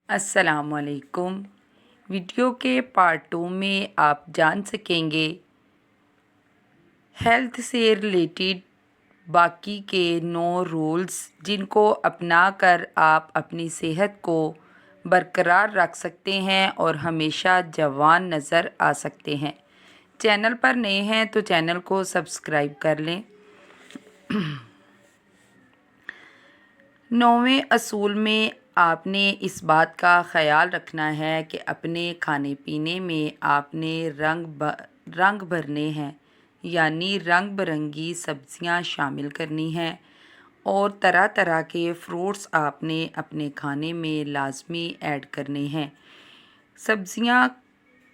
السلام علیکم۔ ویڈیو کے پارٹ 2 میں آپ جان سکیں گے ہیلتھ سے ریلیٹڈ باقی کے 9 رولز جن کو اپنا کر آپ اپنی صحت کو برقرار رکھ سکتے ہیں اور ہمیشہ جوان نظر آ سکتے ہیں۔ چینل پر نئے ہیں تو چینل کو سبسکرائب کر لیں۔ 9ویں اصول میں آپ نے اس بات کا خیال رکھنا ہے کہ اپنے کھانے پینے میں آپ نے رنگ بھرنے ہیں، یعنی رنگ برنگی سبزیاں شامل کرنی ہیں اور طرح طرح کے فروٹس آپ نے اپنے کھانے میں لازمی ایڈ کرنے ہیں۔ سبزیاں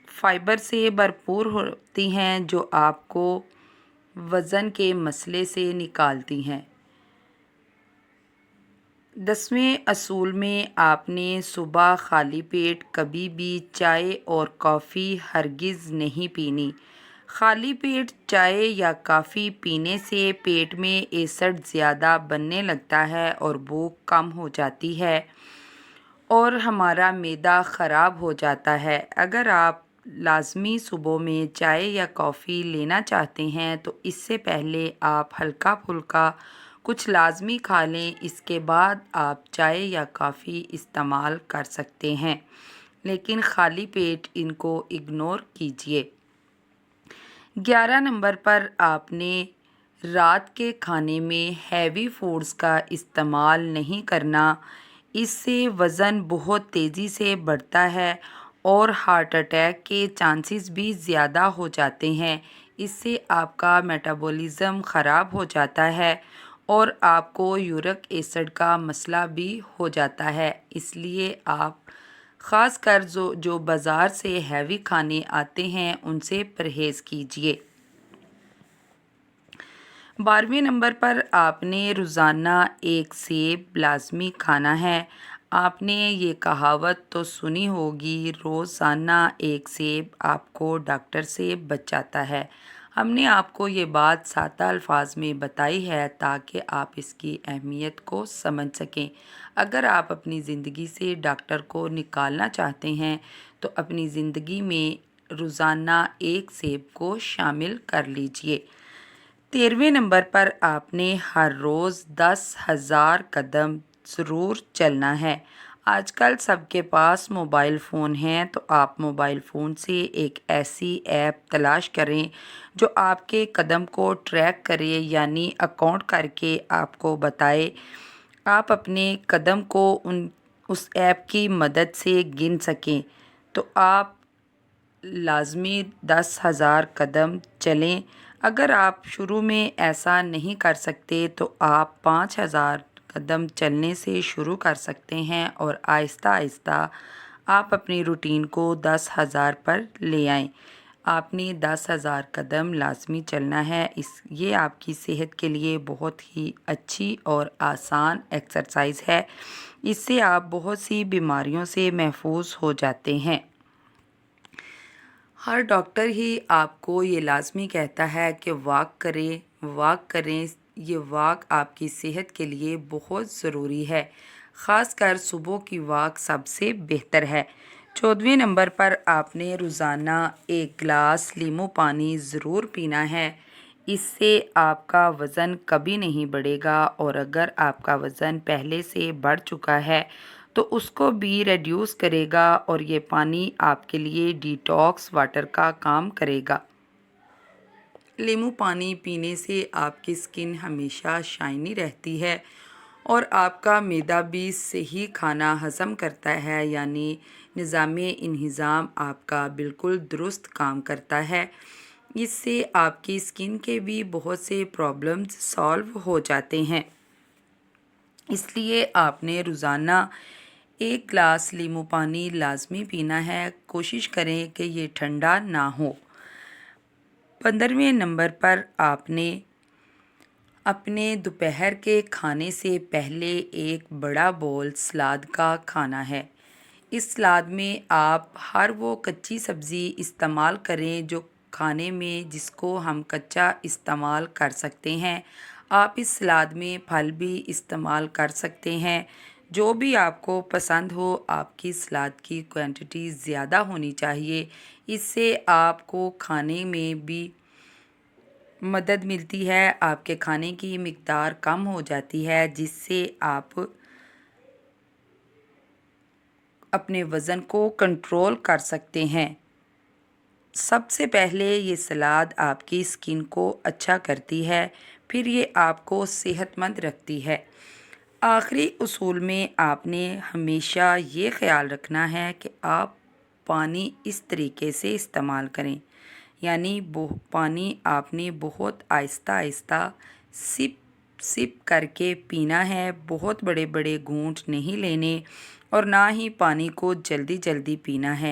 فائبر سے بھرپور ہوتی ہیں جو آپ کو وزن کے مسئلے سے نکالتی ہیں۔ 10ویں اصول میں آپ نے صبح خالی پیٹ کبھی بھی چائے اور کافی ہرگز نہیں پینی۔ خالی پیٹ چائے یا کافی پینے سے پیٹ میں ایسڈ زیادہ بننے لگتا ہے اور بھوک کم ہو جاتی ہے اور ہمارا معدہ خراب ہو جاتا ہے۔ اگر آپ لازمی صبح میں چائے یا کافی لینا چاہتے ہیں تو اس سے پہلے آپ ہلکا پھلکا کچھ لازمی کھا لیں، اس کے بعد آپ چائے یا کافی استعمال کر سکتے ہیں، لیکن خالی پیٹ ان کو اگنور کیجیے۔ 11 نمبر پر آپ نے رات کے کھانے میں ہیوی فوڈز کا استعمال نہیں کرنا، اس سے وزن بہت تیزی سے بڑھتا ہے اور ہارٹ اٹیک کے چانسز بھی زیادہ ہو جاتے ہیں۔ اس سے آپ کا میٹابولزم خراب ہو جاتا ہے اور آپ کو یورک ایسڈ کا مسئلہ بھی ہو جاتا ہے۔ اس لیے آپ خاص کر جو بازار سے ہیوی کھانے آتے ہیں ان سے پرہیز کیجیے۔ 12ویں نمبر پر آپ نے روزانہ ایک سیب لازمی کھانا ہے۔ آپ نے یہ کہاوت تو سنی ہوگی، روزانہ ایک سیب آپ کو ڈاکٹر سے بچاتا ہے۔ ہم نے آپ کو یہ بات سادہ الفاظ میں بتائی ہے تاکہ آپ اس کی اہمیت کو سمجھ سکیں۔ اگر آپ اپنی زندگی سے ڈاکٹر کو نکالنا چاہتے ہیں تو اپنی زندگی میں روزانہ ایک سیب کو شامل کر لیجیے۔ 13ویں نمبر پر آپ نے ہر روز 10,000 قدم ضرور چلنا ہے۔ آج کل سب کے پاس موبائل فون ہیں تو آپ موبائل فون سے ایک ایسی ایپ تلاش کریں جو آپ کے قدم کو ٹریک کرے، یعنی اکاؤنٹ کر کے آپ کو بتائے۔ آپ اپنے قدم کو اس ایپ کی مدد سے گن سکیں تو آپ لازمی 10,000 قدم چلیں۔ اگر آپ شروع میں ایسا نہیں کر سکتے تو آپ 5,000 قدم چلنے سے شروع کر سکتے ہیں اور آہستہ آہستہ آپ اپنی روٹین کو 10,000 پر لے آئیں۔ آپ نے 10,000 قدم لازمی چلنا ہے۔ یہ آپ کی صحت کے لیے بہت ہی اچھی اور آسان ایکسرسائز ہے۔ اس سے آپ بہت سی بیماریوں سے محفوظ ہو جاتے ہیں۔ ہر ڈاکٹر ہی آپ کو یہ لازمی کہتا ہے کہ واک کریں۔ یہ واک آپ کی صحت کے لیے بہت ضروری ہے، خاص کر صبح کی واک سب سے بہتر ہے۔ 14ویں نمبر پر آپ نے روزانہ ایک گلاس لیمو پانی ضرور پینا ہے۔ اس سے آپ کا وزن کبھی نہیں بڑھے گا اور اگر آپ کا وزن پہلے سے بڑھ چکا ہے تو اس کو بھی ریڈیوس کرے گا اور یہ پانی آپ کے لیے ڈیٹاکس واٹر کا کام کرے گا۔ لیمو پانی پینے سے آپ کی سکن ہمیشہ شائنی رہتی ہے اور آپ کا معدہ بھی صحیح کھانا ہضم کرتا ہے، یعنی نظام انہضام آپ کا بالکل درست کام کرتا ہے۔ اس سے آپ کی سکن کے بھی بہت سے پرابلمز سالو ہو جاتے ہیں۔ اس لیے آپ نے روزانہ ایک گلاس لیمو پانی لازمی پینا ہے۔ کوشش کریں کہ یہ ٹھنڈا نہ ہو۔ 15ویں نمبر پر آپ نے اپنے دوپہر کے کھانے سے پہلے ایک بڑا بول سلاد کا کھانا ہے۔ اس سلاد میں آپ ہر وہ کچی سبزی استعمال کریں جو کھانے میں جس کو ہم کچا استعمال کر سکتے ہیں۔ آپ اس سلاد میں پھل بھی استعمال کر سکتے ہیں جو بھی آپ کو پسند ہو، آپ کی سلاد کی کوانٹٹی زیادہ ہونی چاہیے، اس سے آپ کو کھانے میں بھی مدد ملتی ہے، آپ کے کھانے کی مقدار کم ہو جاتی ہے، جس سے آپ اپنے وزن کو کنٹرول کر سکتے ہیں۔ سب سے پہلے یہ سلاد آپ کی اسکن کو اچھا کرتی ہے، پھر یہ آپ کو صحت مند رکھتی ہے۔ آخری اصول میں آپ نے ہمیشہ یہ خیال رکھنا ہے کہ آپ پانی اس طریقے سے استعمال کریں، یعنی پانی آپ نے بہت آہستہ آہستہ سپ کر کے پینا ہے، بہت بڑے بڑے گھونٹ نہیں لینے اور نہ ہی پانی کو جلدی جلدی پینا ہے۔